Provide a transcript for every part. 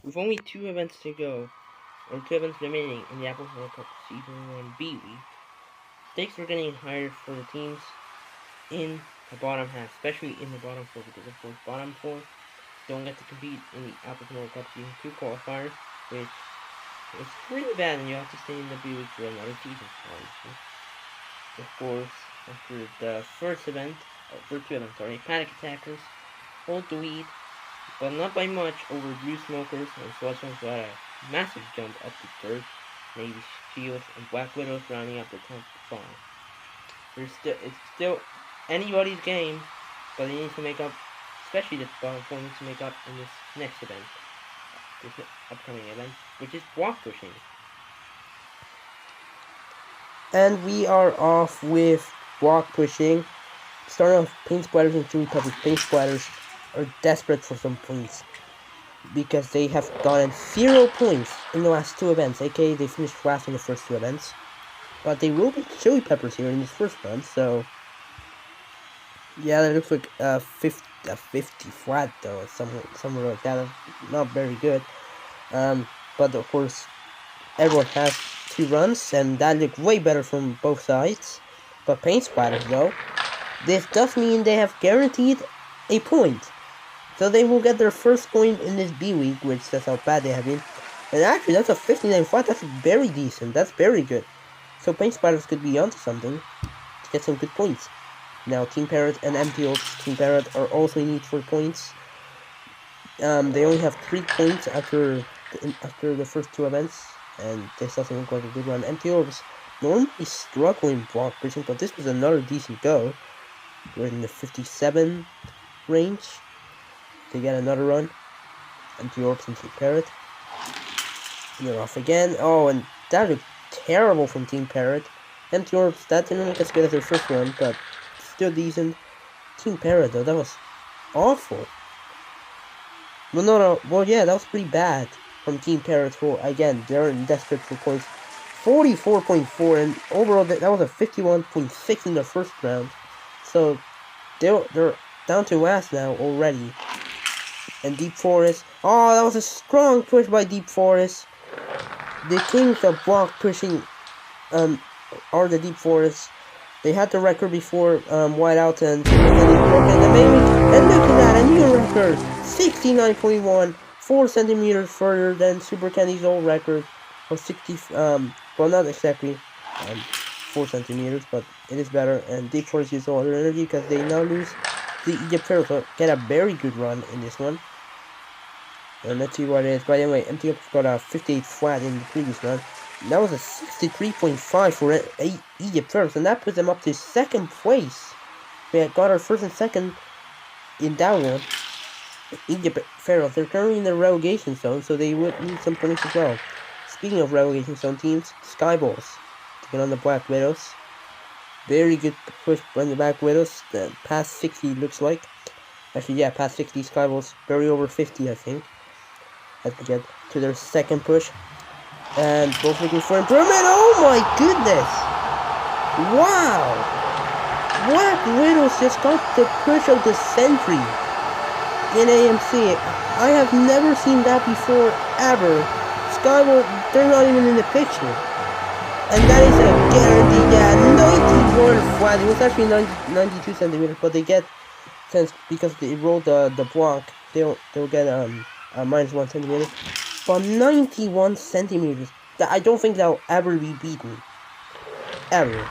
With only 2 events to go, or 2 events remaining in the Apple World Cup Season 1 B Week, stakes are getting higher for the teams in the bottom half, especially in the bottom four, because of course bottom four don't get to compete in the Apple World Cup Season 2 qualifiers, which is pretty bad, and you have to stay in the B Week for another season, obviously. Of course, after the first event, first 2 events, sorry, Panic Attackers hold the lead, but not by much over Blue Smokers and Swatchers, who had a massive jump up to third. Navy Shields and Black Widows rounding up the top 5. It's still anybody's game, but they need to make up, especially the bottom 4 needs to make up in this next event, this upcoming event, which is block pushing. And we are off with block pushing. Starting off, Paint Splatters and Chewy Peppers. Paint Splatters are desperate for some points because they have gotten 0 points in the last 2 events, aka they finished last in the first 2 events. But they will beat Chili Peppers here in this first round, so yeah, that looks like a 50 flat though, somewhere like that. Not very good. But of course, everyone has 2 runs, and that looked way better from both sides. But Paint Splatters though, this does mean they have guaranteed a point. So they will get their first point in this B week, which that's how bad they have been. And actually, that's a 59 flat. That's very decent. That's very good. So Paint Splatters could be onto something to get some good points. Now Team Parrot and MTO's Team Parrot are also in need for points. They only have 3 points after the first 2 events, and this doesn't look like a good run. MTO was normally struggling block pushing, but this was another decent go. We're in the 57 range. They get another run. MTO and Team Parrot. They're off again. Oh, and that looked terrible from Team Parrot. Empty Orbs, that didn't look as good as their first run, but still decent. Team Parrot, though, that was awful. Well, no, well, yeah, that was pretty bad from Team Parrot. For again, they're desperate for points. 44.4, and overall, that was a 51.6 in the first round. So, they're down to last now already. And Deep Forest, oh, that was a strong push by Deep Forest. The kings of block pushing are the Deep Forest. They had the record before Whiteout and and look at that, a new record, 69.1, 4 centimeters further than Super Candy's old record of 60. Well, not exactly 4 centimeters, but it is better. And Deep Forest uses all their energy because they now lose the Egypt Pharaoh, so get a very good run in this one. And let's see what it is. By the way, MTF got a 58 flat in the previous round. That was a 63.5 for Egypt first, and that puts them up to second place. We got our first and second in that one. Egypt Pharaohs, they're currently in the relegation zone, so they would need some points as well. Speaking of relegation zone teams, Skyballs taking on the Black Widows. Very good push by the Black Widows. Past 60 looks like. Actually, yeah, past 60. Skyballs very over 50, I think. As we get to their second push. And both looking for improvement. Oh my goodness! Wow! Black Widows just got the push of the century in AMC. I have never seen that before, ever. Skyward, they're not even in the picture. And that is a guarantee, yeah, 91 flat. It was actually 92 centimeters, but they get, since because they rolled the block, they'll get a -1 centimeter. But 91 centimeters. I don't think that'll ever be beaten. Ever.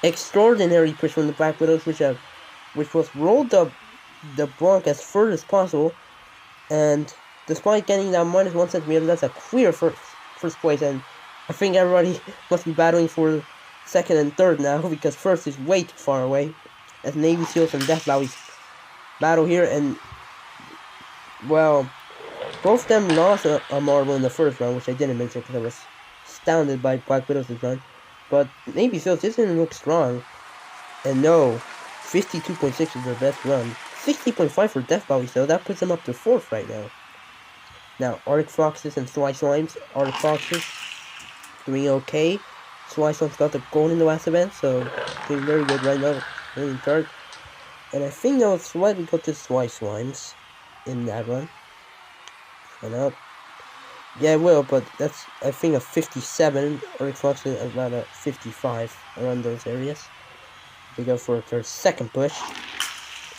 Extraordinary push from the Black Widows, which was rolled the block as far as possible, and despite getting that -1 centimeter, that's a clear first place, and I think everybody must be battling for second and third now, because first is way too far away, as Navy Seals and Death Valleys battle here, and well, both of them lost a marble in the first round, which I didn't mention because I was astounded by Black Widow's run. But Navy Seals didn't look strong. And no, 52.6 is their best run. 60.5 for Death Valley, so that puts them up to 4th right now. Now, Arctic Foxes and Sly Slimes. Arctic Foxes doing okay. Sly Slimes got the gold in the last event, so doing very good right now. In third. And I think they'll slightly go to Sly Slimes in that run. Why not? Yeah, it will, but that's, I think, a 57. Arctic Fox is about a 55, around those areas. They go for their second push.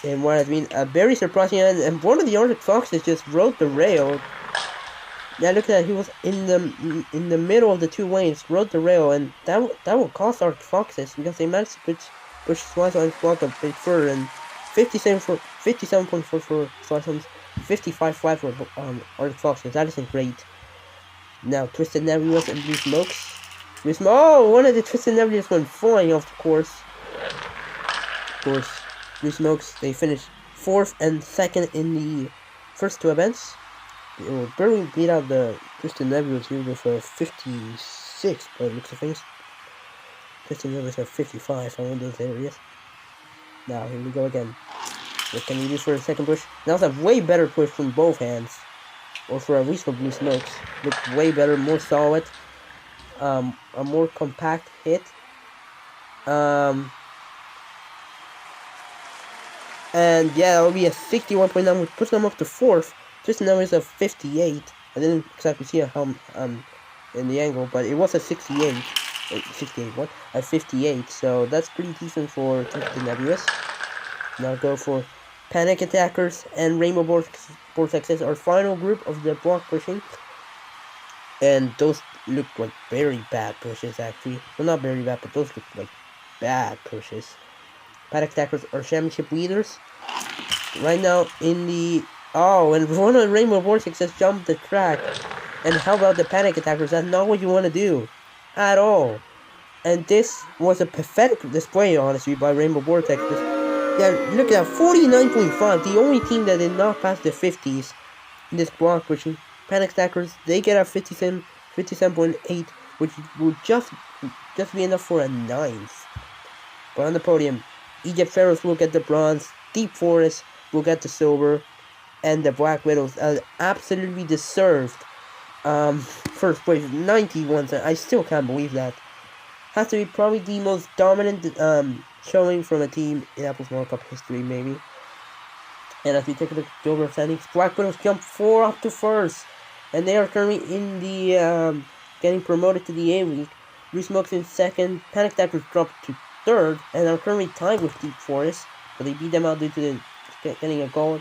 And what has been a very surprising, and one of the Arctic Foxes just rode the rail. Yeah, look at that. He was in the middle of the two lanes, rode the rail, and that will cost Arctic Foxes because they managed to push Swiceham's block a bit further, and 57.4 for Swiceham's, 55 flat for Arctic Foxes. That isn't great. Now Twisted Nebulous and Blue Smokes. Oh, one of the Twisted Nebulous went flying off the course. Of course, Blue Smokes, they finished 4th and 2nd in the first two events. They will barely beat out the Twisted Nebulous here with a 56 by the looks of things. Twisted Nebulous have 55 on those areas. Now, here we go again. What can we do for a second push? That was a way better push from both hands. Or for at least for Blue Smokes. Looked way better, more solid. A more compact hit. And yeah, that would be a 61.9, which puts them up to 4th. Just now is a 58. I didn't exactly see how in the angle, but it was a 68. 68, what? A 58. So that's pretty decent for the Nebulous. Now go for Panic Attackers and Rainbow Vortexes, our final group of the block pushing. And those look like very bad pushes, actually. Well, not very bad, but those look like bad pushes. Panic Attackers are championship leaders. Right now in the... Oh, and one of the Rainbow Vortexes jumped the track. And how about the Panic Attackers? That's not what you want to do. At all. And this was a pathetic display, honestly, by Rainbow Vortex. Yeah, look at that, 49.5. The only team that did not pass the 50s in this block pushing. Panic Stackers, they get a 57.8, which will just be enough for a 9th. But on the podium, Egypt Pharaohs will get the bronze, Deep Forest will get the silver, and the Black Widows absolutely deserved first place, 91. I still can't believe that. Has to be probably the most dominant showing from a team in Apple's World Cup history, maybe. And as we take a look at the overall standings, Black Widows jump 4 up to 1st, and they are currently in the getting promoted to the A League. Blue Smokes in 2nd, Panic Attackers dropped to 3rd, and are currently tied with Deep Forest, but they beat them out due to getting a goal.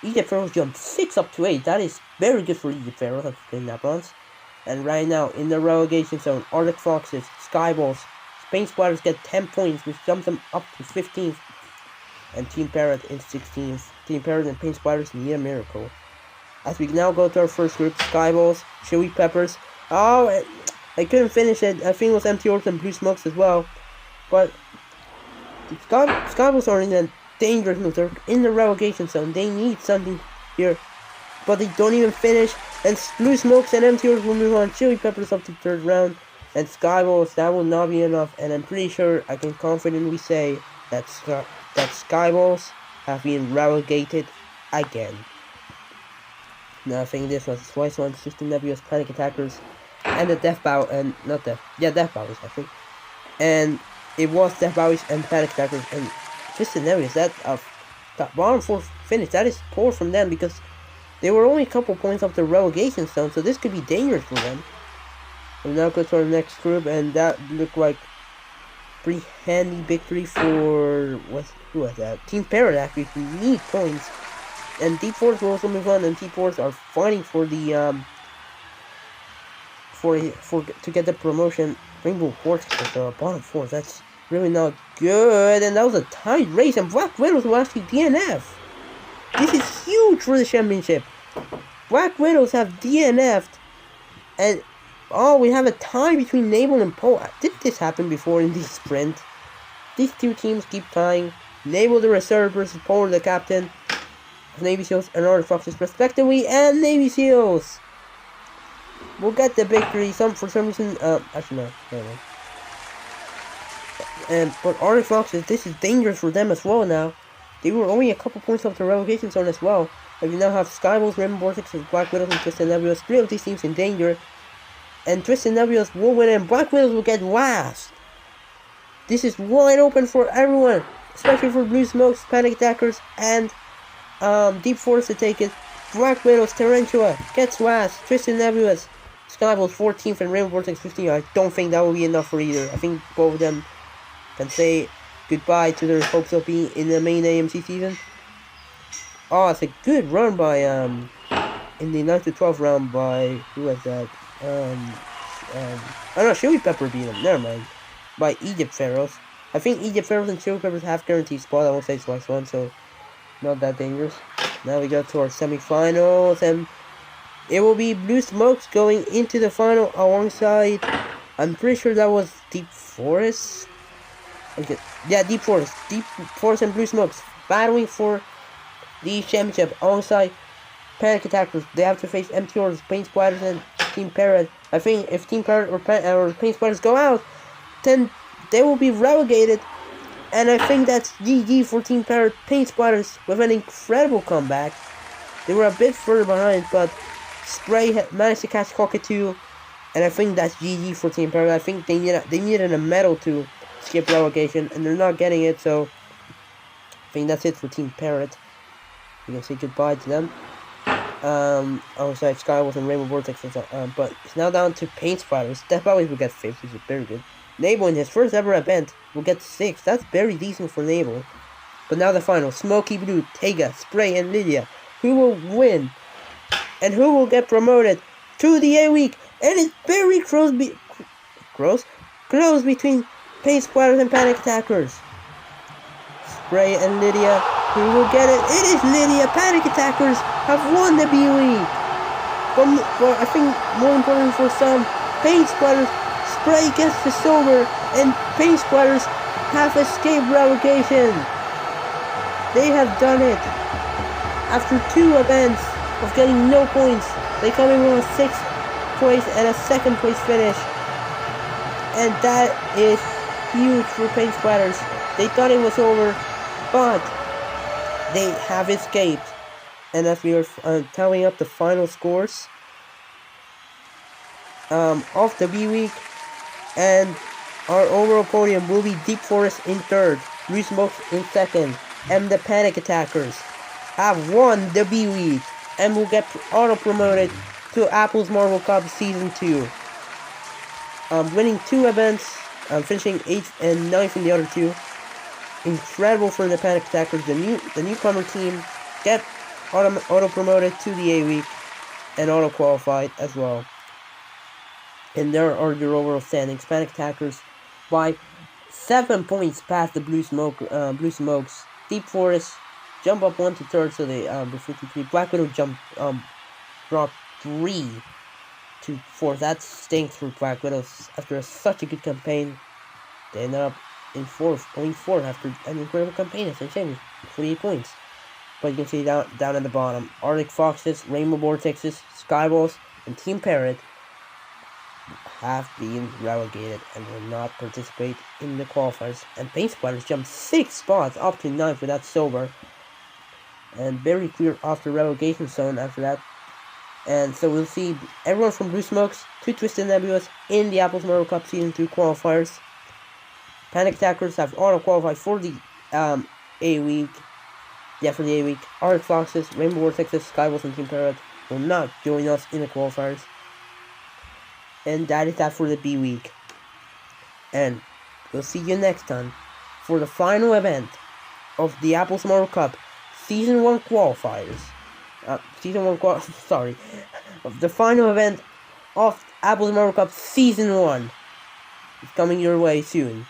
Egypt Pharaohs jumped 6 up to 8. That is very good for Egypt Pharaohs after getting that bronze. And right now, in the relegation zone, Arctic Foxes, Skyballs, Spain Spiders get 10 points, which jumps them up to 15th. And Team Parrot in 16th. Team Parrot and Paint Spiders need a miracle. As we now go to our first group, Skyballs, Chili Peppers. Oh, I couldn't finish it. I think it was Empty Orbs and Blue Smokes as well. But the Skyballs are in a dangerous move. They're in the relegation zone. They need something here. But they don't even finish. And Blue Smokes and Empty Orbs will move on. Chili Peppers up to 3rd round. And Skyballs, that will not be enough. And I'm pretty sure I can confidently say that Skyballs have been relegated again. Now I think this was twice on System Nebulous, Panic Attackers, and the Death Bow, and not Death, yeah, Death Bows, I think. And it was Death Bows and Panic Attackers, and System Nebulous, that bottom 4 finish, that is poor from them, because they were only a couple points off the relegation zone, so this could be dangerous for them. And now go to our next group, and that looked like pretty handy victory for who was that? Team Parrot, actually, who need points. And Deep Force will also move on, and Deep Force are fighting for the to get the promotion. Rainbow Horse at the bottom 4. That's really not good. And that was a tight race, and Black Widows will actually DNF. This is huge for the championship. Black Widows have DNF'd, and oh, we have a tie between Naval and Poe. Did this happen before in the sprint? These two teams keep tying. Naval the reserve versus Poe the captain of Navy Seals and Arctic Foxes respectively, and Navy Seals will get the victory. For some reason, actually no. But Arctic Foxes, this is dangerous for them as well now. They were only a couple points off the relegation zone as well. And we now have Skyballs, Rainbow Vortex, Black Widows, and Twisted Nebulous. 3 of these teams in danger. And Twisted Nebulous will win, and Black Widows will get last. This is wide open for everyone, especially for Blue Smokes, Panic Attackers, and Deep Force to take it. Black Widows, Tarantula, Quetzalcoatl, Tristan Nebulous, Skyballs 14th, and Rainbow Vortex 15th. I don't think that will be enough for either. I think both of them can say goodbye to their hopes of being in the main AMC season. Oh, it's a good run by in the 9 to 12 round by who was that? I don't know, Chili Pepper beat him. Never mind. By Egypt Pharaohs. I think Egypt Pharaohs and Chili Peppers have guaranteed spot. I won't say it's last one, so not that dangerous. Now we go to our semifinals, and it will be Blue Smokes going into the final alongside. I'm pretty sure that was Deep Forest. Okay, yeah, Deep Forest and Blue Smokes battling for the championship alongside Panic Attackers. They have to face MTRs, Paint Splatters, and Team Parrot. I think if Team Parrot or Paint Splatters go out, then they will be relegated. And I think that's GG for Team Parrot. Paint Splatters with an incredible comeback. They were a bit further behind, but Spray managed to catch Cockatoo. And I think that's GG for Team Parrot. I think they needed a medal to skip relegation, and they're not getting it, so I think that's it for Team Parrot. We can say goodbye to them. Alongside Skywolf and Rainbow Vortex, but it's now down to Paint Spiders. Death Valleys will get 5th, which is very good. Nabel in his first ever event will get 6th. That's very decent for Nabel. But now the final: Smoky Blue, Tega, Spray, and Lydia. Who will win? And who will get promoted to the A week? And it's very close between Paint Splatters and Panic Attackers. Spray and Lydia, who will get it? It is Lydia. Panic Attackers have won the B League. But I think more important for some, Paint Splatters, Spray gets the silver, and Paint Splatters have escaped relegation. They have done it. After 2 events of getting no points, they come in with a 6th place and a 2nd place finish. And that is huge for Paint Splatters. They thought it was over, but they have escaped. And as we are tallying up the final scores of the B Week, and our overall podium will be Deep Forest in 3rd, Blue Smokes in 2nd, and the Panic Attackers have won the B Week and will get auto-promoted to Apple's Marvel Cup Season 2. Winning 2 events, finishing 8th and 9th in the other 2. Incredible for the Panic Attackers. The newcomer team get auto-promoted to the A Week and auto-qualified as well. And there are your overall standings. Panic Attackers by 7 points past the Blue Smokes. Deep Forest jump up 1 to 3rd, so they with 53. Black Widow dropped 3 to 4th. That stinks for Black Widows. After such a good campaign, they ended up in 4th, going 4th after an incredible campaign. It's a shame with 48 points. But you can see down at the bottom, Arctic Foxes, Rainbow Vortexes, Skyballs, and Team Parrot have been relegated and will not participate in the qualifiers. And Paint Splatters jumped 6 spots up to 9th with that silver, and very clear off the relegation zone after that. And so we'll see everyone from Blue Smokes to Twisted Nebulous in the Apple's Marvel Cup Season 2 qualifiers. Panic Attackers have auto-qualified for the A Week. Yeah, for the A Week. Arctic Foxes, Rainbow Vortexes, Skywolf, and Team Parrot will not join us in the qualifiers. And that is that for the B Week. And we'll see you next time for the final event of the Apple's Marvel Cup Season 1 qualifiers. Of the final event of Apple's Marvel Cup Season 1. It's coming your way soon.